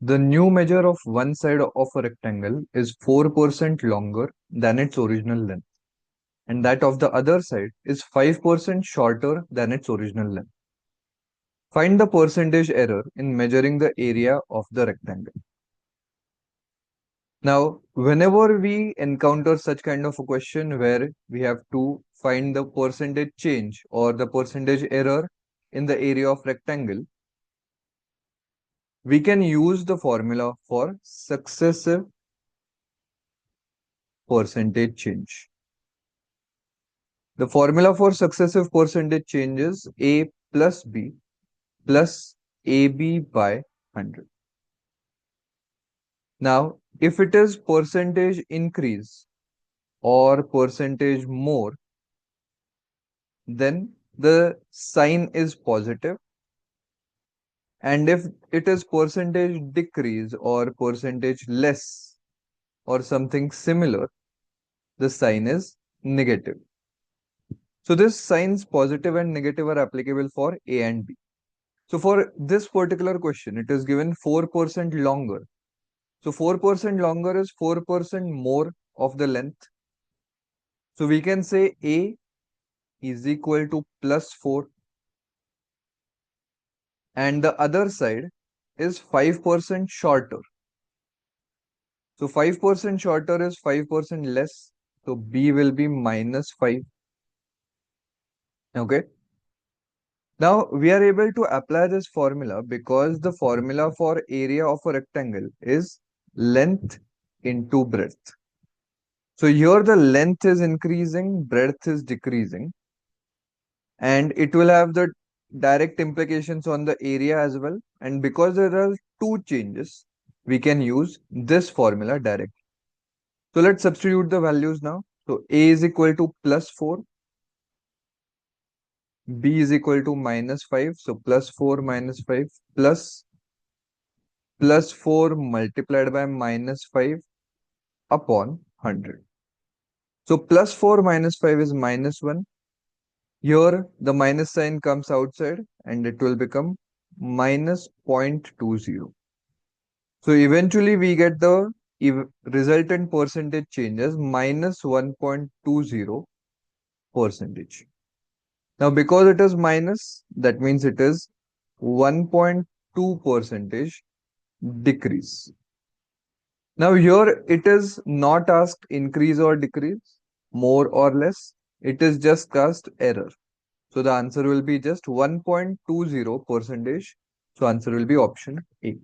The new measure of one side of a rectangle is 4% longer than its original length, and that of the other side is 5% shorter than its original length. Find the percentage error in measuring the area of the rectangle. Now, whenever we encounter such kind of a question where we have to find the percentage change or the percentage error in the area of rectangle, we can use the formula for successive percentage change. The formula for successive percentage change is A plus B plus AB by 100. Now, if it is percentage increase or percentage more, then the sign is positive. And if it is percentage decrease or percentage less or something similar, the sign is negative. So this signs positive and negative are applicable for A and B. So for this particular question, it is given 4% longer. So 4% longer is 4% more of the length. So we can say A is equal to plus 4 and the other side is 5% shorter. So 5% shorter is 5% less. So B will be minus 5. Okay. Now we are able to apply this formula because the formula for area of a rectangle is length into breadth. So here the length is increasing, breadth is decreasing, and it will have the direct implications on the area as well. And because there are two changes, we can use this formula directly. So let's substitute the values now. So A is equal to plus 4, B is equal to minus 5. So plus 4 minus 5 plus 4 multiplied by minus 5 upon 100. So plus 4 minus 5 is minus 1. Here the minus sign comes outside and it will become minus 0.20. So eventually we get the resultant percentage change as minus 1.20 percentage. Now because it is minus, that means it is 1.2 percentage decrease. Now here it is not asked increase or decrease, more or less. It is just asked error. So the answer will be just 1.20 percentage. So answer will be option A.